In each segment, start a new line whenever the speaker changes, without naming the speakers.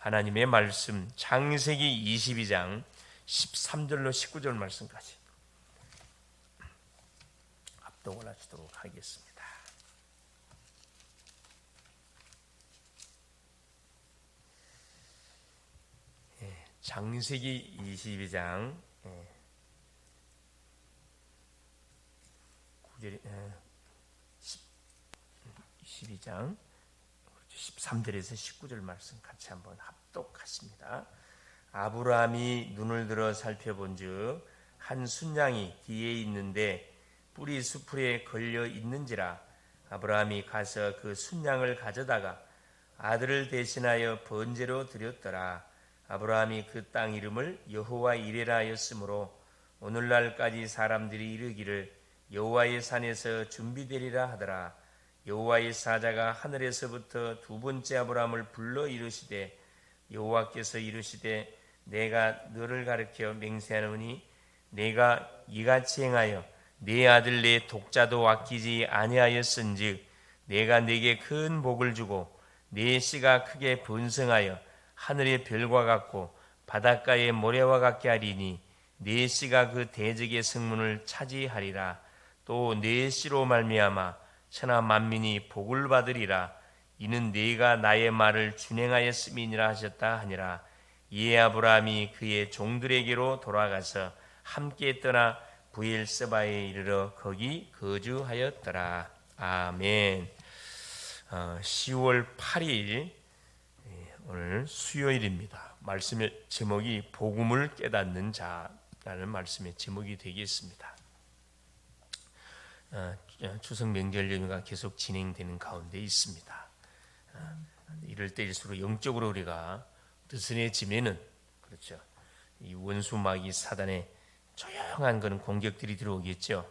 하나님의 말씀 창세기 22장 13절로 19절 말씀까지 합독을 하시도록 하겠습니다. 창세기 22장 22장 13절에서 19절 말씀 같이 한번 합독하십니다. 아브라함이 눈을 들어 살펴본즉 한 순양이 뒤에 있는데 뿔이 수풀에 걸려 있는지라. 아브라함이 가서 그 순양을 가져다가 아들을 대신하여 번제로 드렸더라. 아브라함이 그 땅 이름을 여호와 이레라 하였으므로 오늘날까지 사람들이 이르기를 여호와의 산에서 준비되리라 하더라. 여호와의 사자가 하늘에서부터 두 번째 아브라함을 불러 이르시되 여호와께서 이르시되 내가 너를 가르쳐 맹세하노니 내가 이같이 행하여 네 아들 내 독자도 아끼지 아니하였은즉 내가 네게 큰 복을 주고 네 씨가 크게 번성하여 하늘의 별과 같고 바닷가의 모래와 같게 하리니 네 씨가 그 대적의 성문을 차지하리라. 또 네 씨로 말미암아 천하 만민이 복을 받으리라. 이는 네가 나의 말을 준행하였음이니라 하셨다 하니라. 이에 아브라함이 그의 종들에게로 돌아가서 함께 떠나 브엘세바에 이르러 거기 거주하였더라. 아멘. 10월 8일 오늘 수요일입니다. 말씀의 제목이 복음을 깨닫는 자라는 말씀의 제목이 되겠습니다. 추석 명절 연휴가 계속 진행되는 가운데 있습니다. 이럴 때일수록 영적으로 우리가 느슨해지면은 그렇죠. 이 원수 마귀 사단의 조용한 그런 공격들이 들어오겠죠.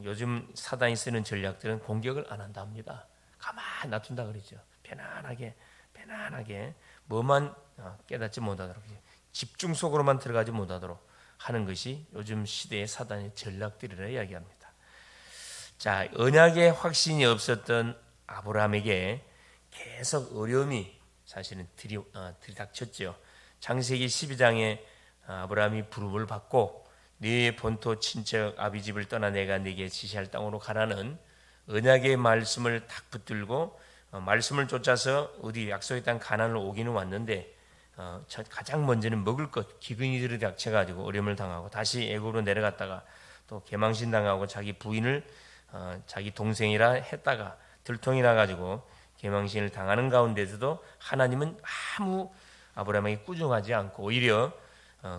요즘 사단이 쓰는 전략들은 공격을 안 한다 합니다. 가만히 놔둔다 그러죠. 편안하게 뭐만 깨닫지 못하도록 집중 속으로만 들어가지 못하도록 하는 것이 요즘 시대의 사단의 전략들이라 이야기합니다. 자, 언약의 확신이 없었던 아브라함에게 계속 어려움이 사실은 들이닥쳤죠. 창세기 12장에 아브라함이 부름을 받고 네 본토 친척 아비 집을 떠나 내가 네게 지시할 땅으로 가라는 언약의 말씀을 딱 붙들고 말씀을 쫓아서 어디 약속의 땅 가나안을 오기는 왔는데 가장 먼저는 먹을 것 기근이 들이닥쳐가지고 어려움을 당하고 다시 애굽으로 내려갔다가 또 개망신 당하고 자기 부인을 자기 동생이라 했다가 들통이 나가지고 개망신을 당하는 가운데서도 하나님은 아무 아브라함에게 꾸중하지 않고 오히려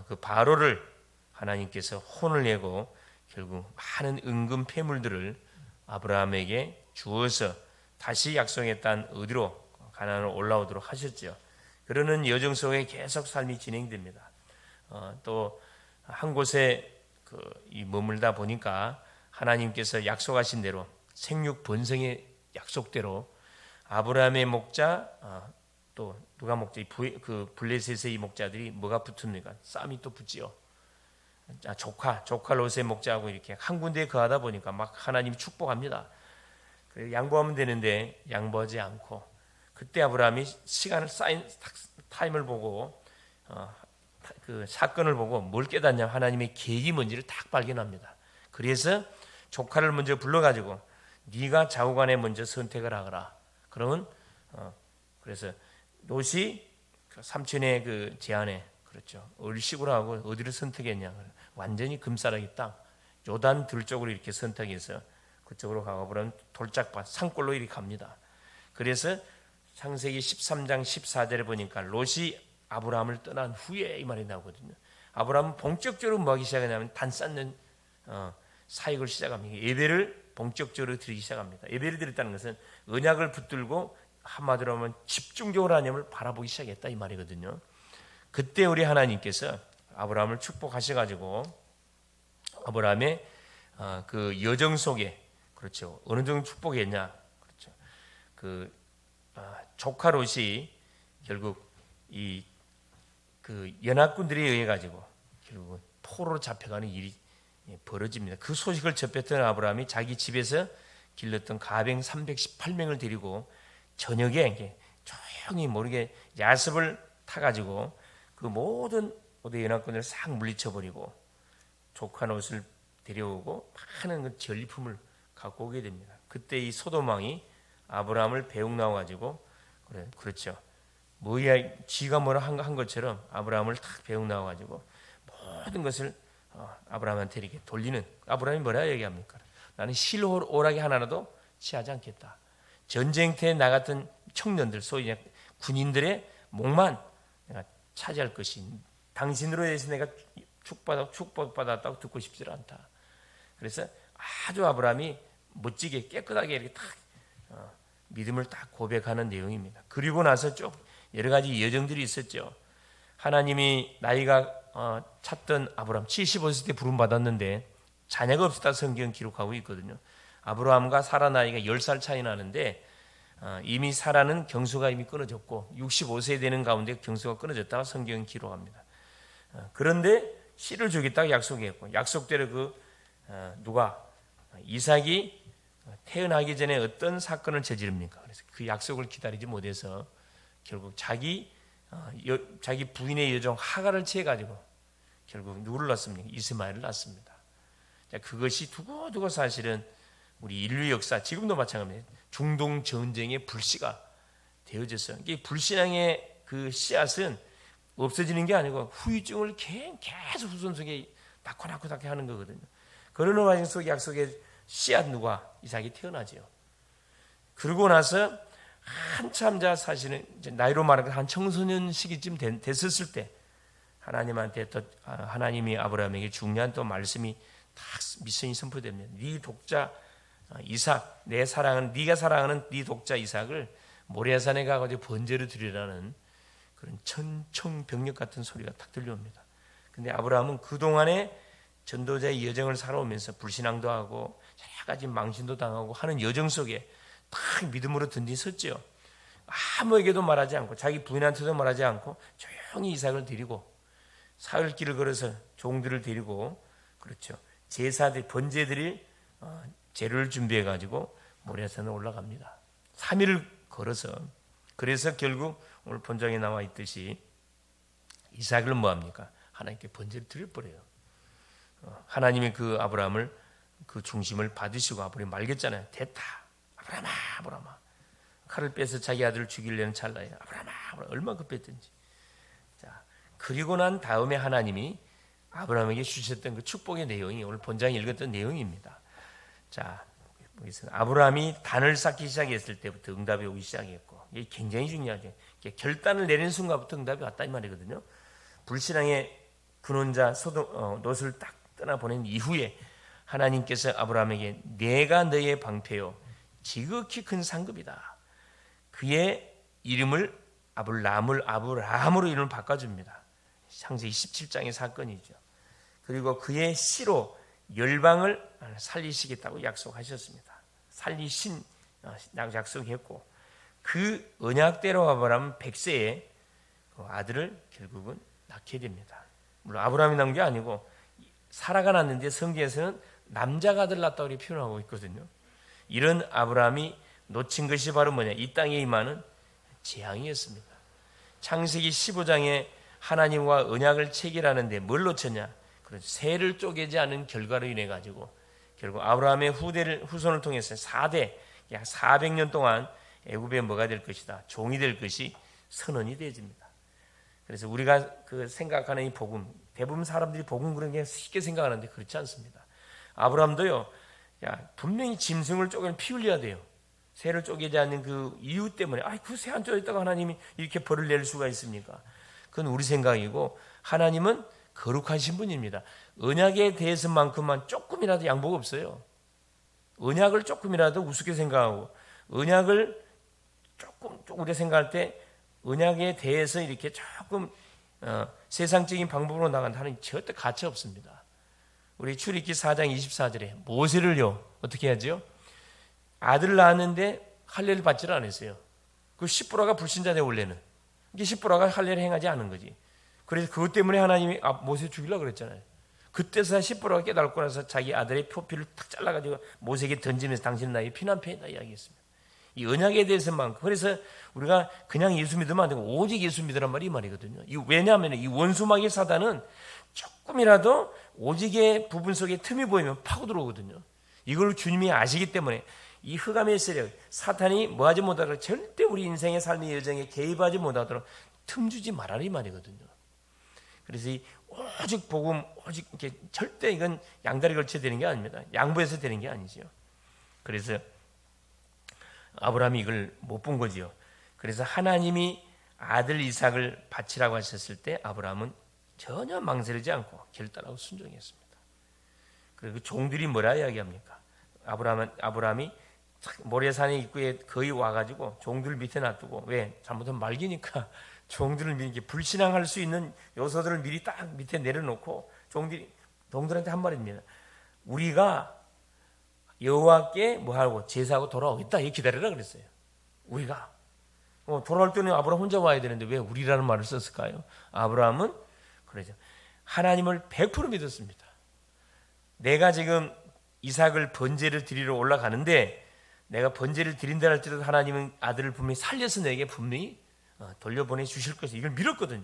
그 바로를 하나님께서 혼을 내고 결국 많은 은금 폐물들을 아브라함에게 주어서 다시 약속의 땅 어디로 가나안으로 올라오도록 하셨죠. 그러는 여정 속에 계속 삶이 진행됩니다. 또 한 곳에 머물다 보니까 하나님께서 약속하신 대로 생육 번성의 약속대로 아브라함의 목자 또 누가 목자 그 블레셋의 이 목자들이 뭐가 붙습니까? 쌈이 또 붙지요. 조카 롯의 목자하고 이렇게 한 군데에 거하다 보니까 막 하나님이 축복합니다. 그래서 양보하면 되는데 양보하지 않고 그때 아브라함이 시간을 쌓인 타임을 보고 그 사건을 보고 뭘 깨닫냐면 하나님의 계획이 뭔지를 딱 발견합니다. 그래서 조카를 먼저 불러가지고 네가 좌우간에 먼저 선택을 하거라. 그러면 그래서 롯이 삼촌의 그 제안에 그렇죠. 얼씨구로 하고 어디를 선택했냐? 완전히 금싸라기 땅 요단 들쪽으로 이렇게 선택해서 그쪽으로 가고 그러면 돌짝밭 산골로 이렇게 갑니다. 그래서 창세기 13장 14절에 보니까 롯이 아브라함을 떠난 후에 이 말이 나오거든요. 아브라함은 본격적으로 뭐 하기 시작하냐면 단 쌓는 사역을 시작합니다. 예배를 본격적으로 드리기 시작합니다. 예배를 드렸다는 것은 언약을 붙들고 한마디로 하면 집중적으로 하나님을 바라보기 시작했다 이 말이거든요. 그때 우리 하나님께서 아브라함을 축복하셔가지고 아브라함의 그 여정 속에 그렇죠. 어느 정도 축복했냐? 그렇죠. 조카 롯이 결국 그 연합군들에 의해 가지고 결국 포로로 잡혀가는 일이 벌어집니다. 그 소식을 접했던 아브라함이 자기 집에서 길렀던 가병 318명을 데리고 저녁에 조용히 모르게 야습을 타가지고 그 모든 고대 연합군을 싹 물리쳐버리고 족한 옷을 데려오고 많은 그 전리품을 갖고 오게 됩니다. 그때 이 소돔 왕이 아브라함을 배웅 나와가지고 그렇죠. 뭐야 지가 뭐라 한 것처럼 아브라함을 탁 배웅 나와가지고 모든 것을 아브라함한테 이렇게 돌리는. 아브라함이 뭐라 얘기합니까? 나는 실오라기 하나라도 취하지 않겠다. 전쟁터에 나갔던 청년들, 소위 군인들의 목만 내가 차지할 것이, 당신으로 해서 내가 축복받았다고 듣고 싶지 않다. 그래서 아주 아브라함이 멋지게 깨끗하게 이렇게 딱 믿음을 딱 고백하는 내용입니다. 그리고 나서 쭉 여러 가지 여정들이 있었죠. 하나님이 나이가 찼던 아브라함 75세 때 부름 받았는데 자녀가 없었다 성경 기록하고 있거든요. 아브라함과 사라 나이가 10살 차이 나는데 이미 사라는 경수가 이미 끊어졌고 65세 되는 가운데 경수가 끊어졌다고 성경은 기록합니다. 그런데 씨를 주겠다고 약속했고 약속대로 누가 이삭이 태어나기 전에 어떤 사건을 저지릅니까? 그래서 그 약속을 기다리지 못해서 결국 자기 부인의 여종 하갈을 취해가지고 결국 누구를 낳습니까? 이스마엘을 낳습니다. 자, 그것이 두고두고 사실은 우리 인류 역사 지금도 마찬가지입니다. 중동 전쟁의 불씨가 되어졌어요. 이게 불신앙의 그 씨앗은 없어지는 게 아니고 후유증을 계속 후손 속에 낳고 하는 거거든요. 그러는 과정 속에 약속의 씨앗 누가 이삭이 태어나지요. 그러고 나서 한참 사실은 나이로 말하면 한 청소년 시기쯤 됐었을 때 하나님한테 또 하나님이 아브라함에게 중요한 또 말씀이 딱 미션이 선포됩니다. 네 독자 이삭, 내 사랑은 네가 사랑하는 네 독자 이삭을 모리아산에 가가지고 번제를 드리라는 그런 천청병력 같은 소리가 딱 들려옵니다. 근데 아브라함은 그 동안에 전도자의 여정을 살아오면서 불신앙도 하고 여러 가지 망신도 당하고 하는 여정 속에 딱 믿음으로 든든섰죠. 아무에게도 말하지 않고 자기 부인한테도 말하지 않고 조용히 이삭을 데리고 사흘길을 걸어서 종들을 데리고 그렇죠. 제사들 번제드릴 재료를 준비해 가지고 모리아산에 올라갑니다. 3일을 걸어서. 그래서 결국 오늘 본장에 나와 있듯이 이삭을 뭐합니까? 하나님께 번제를 드려버려요. 하나님이 그 아브라함을 그 중심을 받으시고 아브라함이 말겠잖아요. 됐다. 아브라함아. 칼을 빼서 자기 아들을 죽이려는 찰나에 아브라함아. 얼마나 급했든지. 자, 그리고 난 다음에 하나님이 아브라함에게 주셨던 그 축복의 내용이 오늘 본장에 읽었던 내용입니다. 자, 보겠습니다. 아브라함이 단을 쌓기 시작했을 때부터 응답이 오기 시작했고 이게 굉장히 중요하죠. 결단을 내리는 순간부터 응답이 왔다 이 말이거든요. 불신앙의 근원자 롯을 딱 떠나보낸 이후에 하나님께서 아브라함에게 내가 너의 방패요 지극히 큰 상급이다. 그의 이름을 아브라함으로 이름을 바꿔줍니다. 창세기 17장의 사건이죠. 그리고 그의 씨로 열방을 살리시겠다고 약속하셨습니다. 살리신 약속했고 그 언약대로 아브라함은 100세에 그 아들을 결국은 낳게 됩니다. 물론 아브라함이 낳은 게 아니고 사라가 낳는데 성경에서는 남자가 아들 낳았다고 이렇게 표현하고 있거든요. 이런 아브라함이 놓친 것이 바로 뭐냐? 이 땅에 임하는 재앙이었습니다. 창세기 15장에 하나님과 언약을 체결하는데 뭘 놓쳤냐? 새를 쪼개지 않은 결과로 인해 가지고 결국 아브라함의 후손을 통해서 4대 약 400년 동안 애굽에 뭐가 될 것이다. 종이 될 것이 선언이 되어집니다. 그래서 우리가 그 생각하는 이 복음, 대부분 사람들이 복음 그런 게 쉽게 생각하는데 그렇지 않습니다. 아브라함도요. 분명히 짐승을 쪼개는 피 흘려야 돼요. 새를 쪼개지 않는 그 이유 때문에 그 새 안 쪼개다가 하나님이 이렇게 벌을 낼 수가 있습니까? 그건 우리 생각이고 하나님은 거룩하신 분입니다. 언약에 대해서만큼만 조금이라도 양보가 없어요. 언약을 조금이라도 우습게 생각하고 언약을 조금 우리가 생각할 때 언약에 대해서 이렇게 조금 세상적인 방법으로 나간 하나님 절대 가치 없습니다. 우리 출애굽기 4장 24절에 모세를요 어떻게 하죠? 아들을 낳았는데 할례를 받지를 않았어요. 그 십부라가 불신자네 원래는. 이게 십부라가 할례를 행하지 않은 거지. 그래서 그것 때문에 하나님이 모세 죽이려고 그랬잖아요. 그때서 십부라가 깨달고 나서 자기 아들의 표피를 탁 잘라가지고 모세에게 던지면서 당신은 나의 피난패이다 이야기했습니다. 이 언약에 대해서만. 그래서 우리가 그냥 예수 믿으면 안 되고 오직 예수 믿으란 말이 이 말이거든요. 왜냐하면 이 원수 마귀 사단은 조금이라도 오직의 부분 속에 틈이 보이면 파고 들어오거든요. 이걸 주님이 아시기 때문에 이 흑암의 세력, 사탄이 뭐하지 못하도록 절대 우리 인생의 삶의 여정에 개입하지 못하도록 틈 주지 말아라 이 말이거든요. 그래서 이 오직 복음, 오직 이렇게 절대 이건 양다리 걸쳐 되는 게 아닙니다. 양보해서 되는 게 아니죠. 그래서 아브라함이 이걸 못 본 거지요. 그래서 하나님이 아들 이삭을 바치라고 하셨을 때 아브라함은 전혀 망설이지 않고 결단하고 순종했습니다. 그리고 종들이 뭐라 이야기합니까? 아브라함이 모래산의 입구에 거의 와가지고 종들 밑에 놔두고, 왜? 잘못하면 말기니까 종들을 미리 불신앙할 수 있는 요소들을 미리 딱 밑에 내려놓고 종들한테 한 말입니다. 우리가 여호와께 뭐하고 제사하고 돌아오겠다. 이렇게 기다리라 그랬어요. 우리가 돌아올 때는 아브라함 혼자 와야 되는데 왜 우리라는 말을 썼을까요? 아브라함은 그러죠. 하나님을 100% 믿었습니다. 내가 지금 이삭을 번제를 드리러 올라가는데 내가 번제를 드린다 할지라도 하나님은 아들을 분명히 살려서 내게 분명히 돌려보내 주실 것을 이걸 믿었거든요.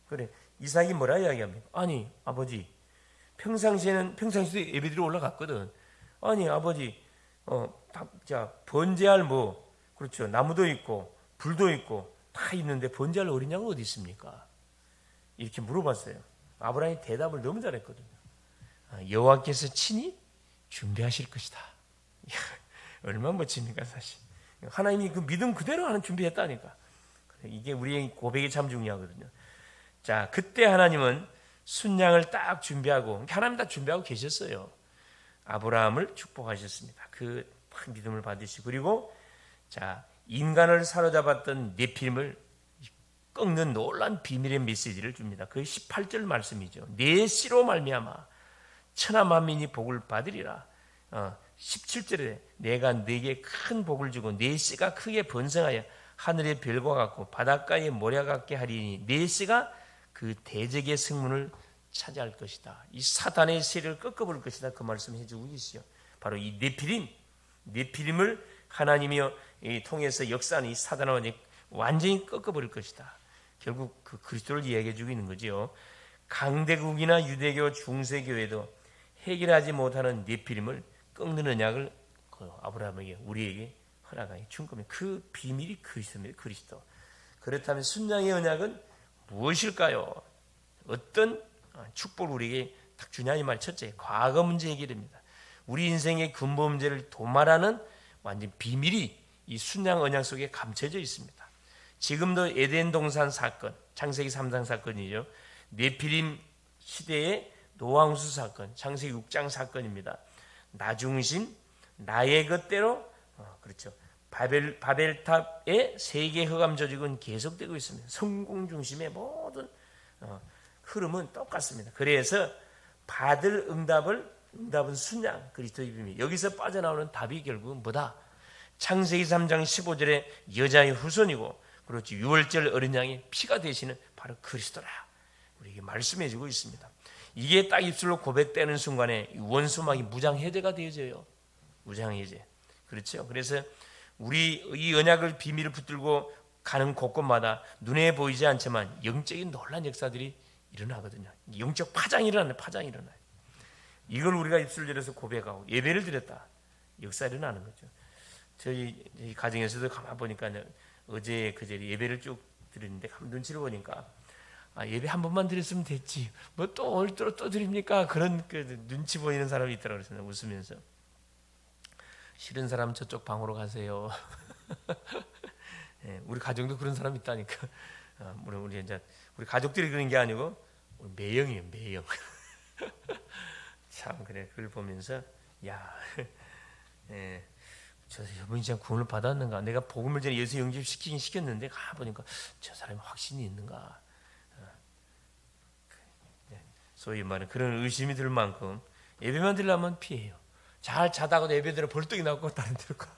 그래, 이삭이 뭐라 이야기합니까? 아니 아버지, 평상시에도 예배드리러 올라갔거든. 아니 아버지, 자 번제할 그렇죠, 나무도 있고 불도 있고 다 있는데 번제할 어린 양은 어디 있습니까? 이렇게 물어봤어요. 아브라함이 대답을 너무 잘했거든요. 여호와께서 친히 준비하실 것이다. 얼마나 멋집니까 사실. 하나님이 그 믿음 그대로 하는 준비했다니까. 이게 우리의 고백이 참 중요하거든요. 자, 그때 하나님은 순양을 딱 준비하고, 하나님 다 준비하고 계셨어요. 아브라함을 축복하셨습니다. 그 믿음을 받으시고, 그리고 자, 인간을 사로잡았던 네피림을 꺾는 놀란 비밀의 메시지를 줍니다. 그 18절 말씀이죠. 네 씨로 말미암아 천하 만민이 복을 받으리라. 17절에 내가 네게 큰 복을 주고 네 씨가 크게 번성하여 하늘의 별과 같고 바닷가의 모래 같게 하리니 네 씨가 그 대적의 승문을 차지할 것이다. 이 사단의 세력을 꺾어버릴 것이다. 그 말씀을 해주고 계시죠. 바로 이 네피림을 하나님이 통해서 역사하는 이 사단을 완전히 꺾어버릴 것이다. 결국 그 그리스도를 이야기해주고 있는 거죠. 강대국이나 유대교, 중세교회도 해결하지 못하는 네피림을 꺾는 언약을 아브라함에게, 우리에게 허락하여 준 겁니다. 그 비밀이 그리스도입니다. 그리스도. 그렇다면 순양의 언약은 무엇일까요? 어떤 축복을 우리에게 딱 주냐 이 말. 첫째, 과거 문제 해결입니다. 우리 인생의 근본 문제를 도말하는 완전 비밀이 이 순양 언약 속에 감춰져 있습니다. 지금도 에덴 동산 사건, 창세기 3장 사건이죠. 네피림 시대의 노아홍수 사건, 창세기 6장 사건입니다. 나 중심, 나의 것대로, 그렇죠. 바벨탑의 세계 흑암 조직은 계속되고 있습니다. 성공 중심의 모든 흐름은 똑같습니다. 그래서 받을 응답은 순양, 그리스도의 비밀. 여기서 빠져나오는 답이 결국은 뭐다? 창세기 3장 15절에 여자의 후손이고, 그렇지, 유월절 어린 양의 피가 되시는 바로 그리스도라. 우리에게 말씀해주고 있습니다. 이게 딱 입술로 고백되는 순간에 원수막이 무장해제가 되어져요. 무장해제. 그렇죠. 그래서 우리 이 언약을 비밀을 붙들고 가는 곳곳마다 눈에 보이지 않지만 영적인 놀란 역사들이 일어나거든요. 영적 파장이 일어나요. 이걸 우리가 입술을 열어서 고백하고 예배를 드렸다. 역사 일어나는 거죠. 저희 가정에서도 가만 보니까 어제 그제 예배를 쭉 드리는데 눈치를 보니까 예배 한 번만 드렸으면 됐지. 뭐 또 오늘 또 드립니까? 그런 그 눈치 보이는 사람이 있더라고요. 웃으면서. 싫은 사람 저쪽 방으로 가세요. 네, 우리 가정도 그런 사람이 있다니까. 물론 우리 가족들이 그런 게 아니고 매형이에요, 매형. 참 그래. 그걸 보면서 야, 저 저분이 진짜 구원을 받았는가? 내가 복음을 전에 예수 영접시키긴 시켰는데 가 보니까 저 사람이 확신이 있는가? 소위 말하는 그런 의심이 들 만큼 예배만 드리려면 피해요. 잘 자다가도 예배 들어 벌떡이 나고 다른 데로 가.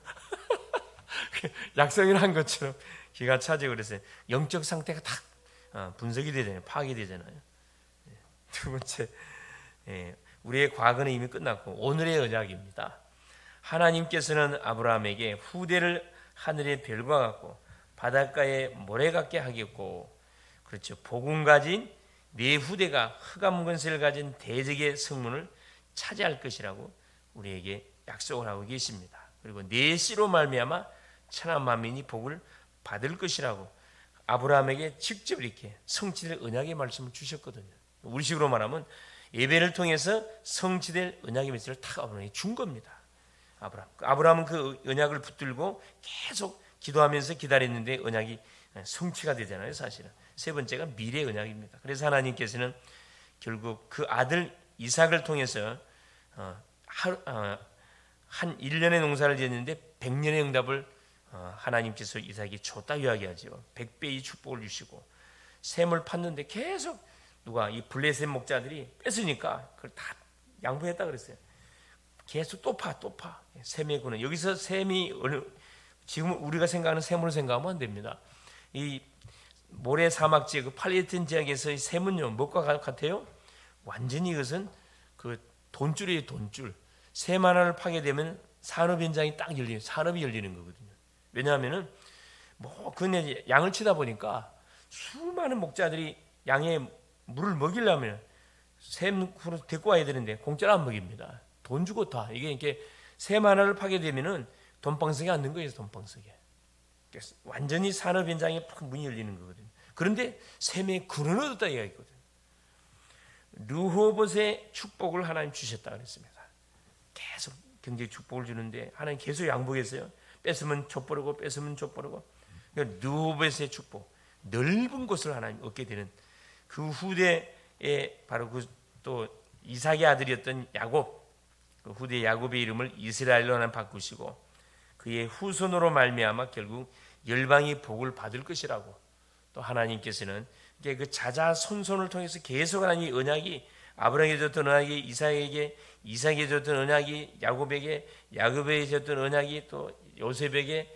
약속을 한 것처럼 기가 차지고 그랬어요. 영적 상태가 딱 분석이 되잖아요. 파악이 되잖아요. 두 번째, 우리의 과거는 이미 끝났고 오늘의 언약입니다. 하나님께서는 아브라함에게 후대를 하늘의 별과 같고 바닷가의 모래 같게 하겠고, 그렇죠. 복음 가진 네 후대가 흑암 권세를 가진 대적의 성문을 차지할 것이라고 우리에게 약속을 하고 계십니다. 그리고 네 씨로 말미암아 천하 만민이 복을 받을 것이라고 아브라함에게 직접 이렇게 성취될 언약의 말씀을 주셨거든요. 우리식으로 말하면 예배를 통해서 성취될 언약의 메시지를 다 아브라함에게 준 겁니다. 아브라함은 그 언약을 붙들고 계속 기도하면서 기다렸는데 언약이 성취가 되잖아요. 사실은 세 번째가 미래 언약입니다. 그래서 하나님께서는 결국 그 아들 이삭을 통해서 한 1년의 농사를 지었는데 100년의 응답을 하나님께서 이삭에게 줬다 이야기하죠. 100배의 축복을 주시고, 셈을 팠는데 계속 누가 이 블레셋 목자들이 뺏으니까 그걸 다 양보했다 그랬어요. 계속 또 파. 셈의 군은 여기서 셈이 지금 우리가 생각하는 셈으로 생각하면 안 됩니다. 이 모래 사막 지역, 그 팔레스타인 지역에서의 셈은요 뭐가 같아요? 완전히 이것은 그 돈줄이에요. 돈줄. 셈 하나를 파게 되면 산업 현장이 딱 열리는, 산업이 열리는 거거든요. 왜냐하면은 그네 양을 치다 보니까 수많은 목자들이 양의 물을 먹이려면 셈으로 데리고 와야 되는데 공짜로 안 먹입니다. 돈 주고 다. 이게 이렇게 셈 하나를 파게 되면은 돈방석에 앉는 거예요. 돈방석에. 완전히 산업 현장에 문이 열리는 거거든요. 그런데 셈의 근원을 얻었다 이야기거든요. 르호봇의 축복을 하나님 주셨다 그랬습니다. 계속 경제 축복을 주는데 하나님 계속 양보했어요. 뺏으면 족보르고 뺏으면 족보르고. 그러니까 르호봇의 축복, 넓은 곳을 하나님 얻게 되는 그 후대에 바로 그 또 이삭의 아들이었던 야곱, 그 후대 야곱의 이름을 이스라엘로 하나님 바꾸시고 그의 후손으로 말미암아 결국 열방이 복을 받을 것이라고 또 하나님께서는 그 자자손손을 통해서 계속 하나님의 언약이 아브라함에게 줬던 언약이 이삭에게 줬던 언약이 야곱에게 줬던 언약이 또 요셉에게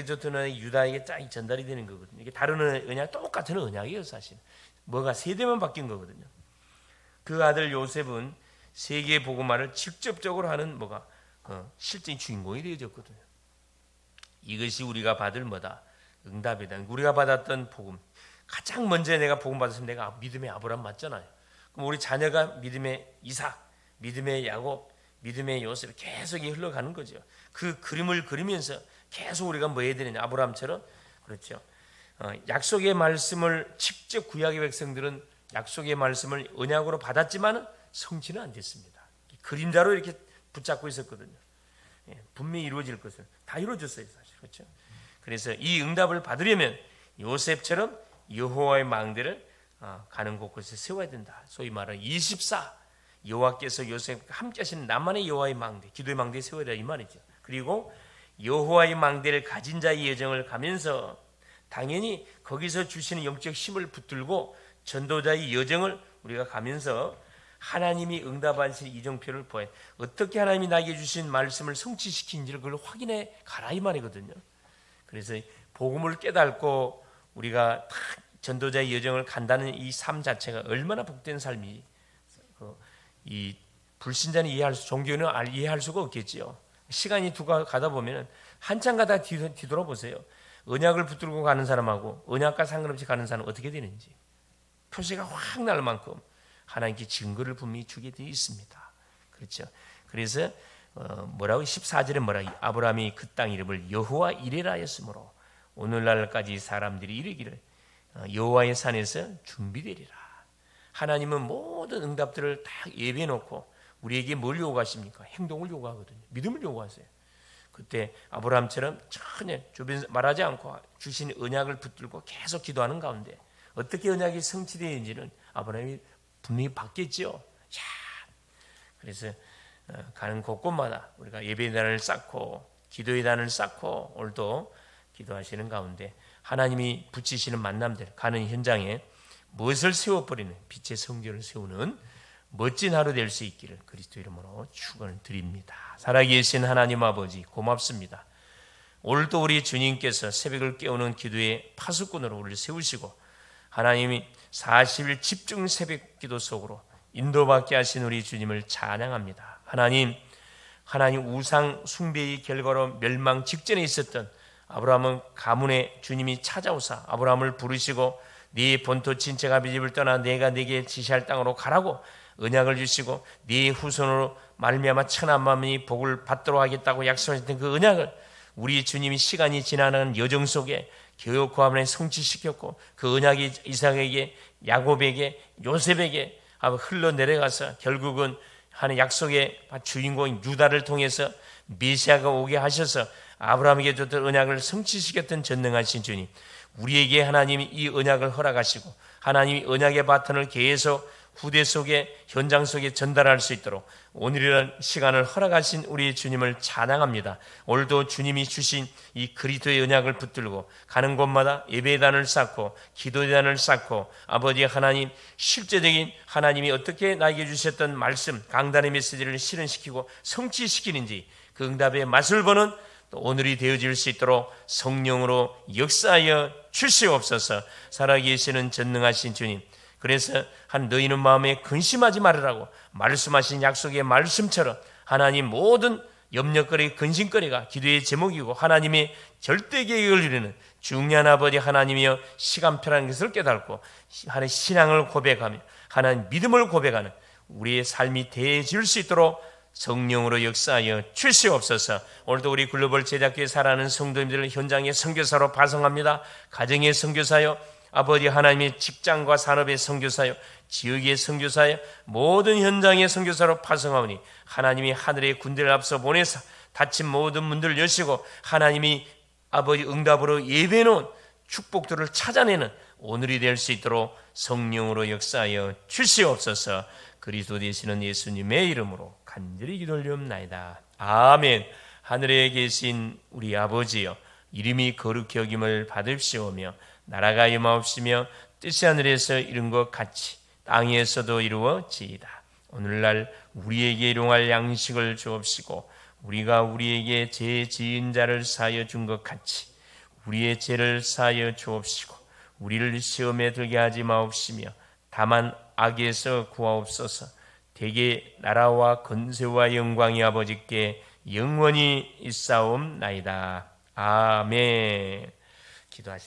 줬던 언약이 유다에게 쫙 전달이 되는 거거든요. 이게 다른 언약 똑같은 언약이에요. 사실 뭐가 세대만 바뀐 거거든요. 그 아들 요셉은 세계 복음화를 직접적으로 하는 실제 주인공이 되어졌거든요. 이것이 우리가 받을 응답이다. 우리가 받았던 복음, 가장 먼저 내가 복음 받았으면 내가 믿음의 아브라함 맞잖아요. 그럼 우리 자녀가 믿음의 이삭, 믿음의 야곱, 믿음의 요셉 계속 흘러가는 거죠. 그 그림을 그리면서 계속 우리가 뭐 해야 되느냐, 아브라함처럼. 그렇죠. 약속의 말씀을 직접 구약의 백성들은 약속의 말씀을 언약으로 받았지만 성취는 안 됐습니다. 그림자로 이렇게 붙잡고 있었거든요. 분명히 이루어질 것을 다 이루어졌어요, 사실. 그렇죠. 그래서 이 응답을 받으려면 요셉처럼 여호와의 망대를 가는 곳곳에 세워야 된다. 소위 말하는 24 여호와께서 요셉과 함께 하시는 나만의 여호와의 망대, 기도의 망대에 세워야 된다 이 말이죠. 그리고 여호와의 망대를 가진 자의 여정을 가면서 당연히 거기서 주시는 영적 힘을 붙들고 전도자의 여정을 우리가 가면서 하나님이 응답하신 이정표를 보여 어떻게 하나님이 나에게 주신 말씀을 성취시킨지를 그걸 확인해 가라 이 말이거든요. 그래서 복음을 깨닫고 우리가 전도자의 여정을 간다는 이 삶 자체가 얼마나 복된 삶이, 이 불신자는 종교는 이해할 수가 없겠지요. 시간이 가다 보면 한참 가다 뒤돌아보세요. 언약을 붙들고 가는 사람하고 언약과 상관없이 가는 사람은 어떻게 되는지 표시가 확 날 만큼 하나님께 증거를 분명히 주게 되어 있습니다. 그렇죠. 그래서 뭐라고 14절에 뭐라고 아브라함이 그 땅 이름을 여호와 이레라 하였으므로 오늘날까지 사람들이 이르기를 여호와의 산에서 준비되리라. 하나님은 모든 응답들을 다 예비해 놓고 우리에게 뭘 요구하십니까? 행동을 요구하거든요. 믿음을 요구하세요. 그때 아브라함처럼 전혀 주변 말하지 않고 주신 언약을 붙들고 계속 기도하는 가운데 어떻게 언약이 성취되는지는 아브라함이 분명히 받겠죠. 그래서 가는 곳곳마다 우리가 예배의 단을 쌓고 기도의 단을 쌓고 오늘도 기도하시는 가운데 하나님이 붙이시는 만남들 가는 현장에 무엇을 세워버리는 빛의 성전을 세우는 멋진 하루 될 수 있기를 그리스도 이름으로 축원을 드립니다. 살아계신 하나님 아버지 고맙습니다. 오늘도 우리 주님께서 새벽을 깨우는 기도의 파수꾼으로 우리를 세우시고 하나님이 40일 집중 새벽 기도 속으로 인도받게 하신 우리 주님을 찬양합니다. 하나님 우상 숭배의 결과로 멸망 직전에 있었던 아브라함은 가문에 주님이 찾아오사 아브라함을 부르시고 네 본토 친척 아비 집을 떠나 내가 네게 지시할 땅으로 가라고 언약을 주시고 네 후손으로 말미암아 천한 만민이 복을 받도록 하겠다고 약속하셨던 그 언약을 우리 주님이 시간이 지나는 여정 속에 겨우 그 안에 성취시켰고 그 언약이 이삭에게 야곱에게 요셉에게 흘러내려가서 결국은 하는 약속의 주인공 유다를 통해서 메시아가 오게 하셔서 아브라함에게 줬던 언약을 성취시켰던 전능하신 주님, 우리에게 하나님이 이 언약을 허락하시고 하나님이 언약의 바톤을 계속 후대 속에 현장 속에 전달할 수 있도록 오늘이라는 시간을 허락하신 우리 주님을 찬양합니다. 오늘도 주님이 주신 이 그리스도의 언약을 붙들고 가는 곳마다 예배단을 쌓고 기도단을 쌓고 아버지 하나님 실제적인 하나님이 어떻게 나에게 주셨던 말씀 강단의 메시지를 실현시키고 성취시키는지 그 응답의 맛을 보는 또 오늘이 되어질 수 있도록 성령으로 역사하여 주시옵소서. 살아계시는 전능하신 주님, 그래서 너희는 마음에 근심하지 말으라고 말씀하신 약속의 말씀처럼 하나님 모든 염려거리 근심거리가 기도의 제목이고 하나님의 절대 계획을 이루는 중요한 아버지 하나님이여 시간표라는 것을 깨닫고 하나님의 신앙을 고백하며 하나님 믿음을 고백하는 우리의 삶이 되어질 수 있도록 성령으로 역사하여 주시옵소서. 오늘도 우리 글로벌 제작교회 살아가는 성도님들을 현장의 선교사로 파송합니다. 가정의 선교사요, 아버지 하나님의 직장과 산업의 선교사요, 지역의 선교사요, 모든 현장의 선교사로 파송하오니 하나님이 하늘의 군대를 앞서 보내서 닫힌 모든 문들을 여시고 하나님이 아버지 응답으로 예배해놓은 축복들을 찾아내는 오늘이 될 수 있도록 성령으로 역사하여 주시옵소서. 그리스도 되시는 예수님의 이름으로 간절히 기도하옵나이다. 아멘. 하늘에 계신 우리 아버지여, 이름이 거룩히 여김을 받으시오며 나라가 임하옵시며 뜻이 하늘에서 이룬 것 같이 땅에서도 이루어지이다. 오늘날 우리에게 일용할 양식을 주옵시고 우리가 우리에게 죄 지은 자를 사하여 준 것 같이 우리의 죄를 사하여 주옵시고 우리를 시험에 들게 하지 마옵시며 다만 악에서 구하옵소서. 대개 나라와 권세와 영광이 아버지께 영원히 있사옵나이다. 아멘. 기도하시다.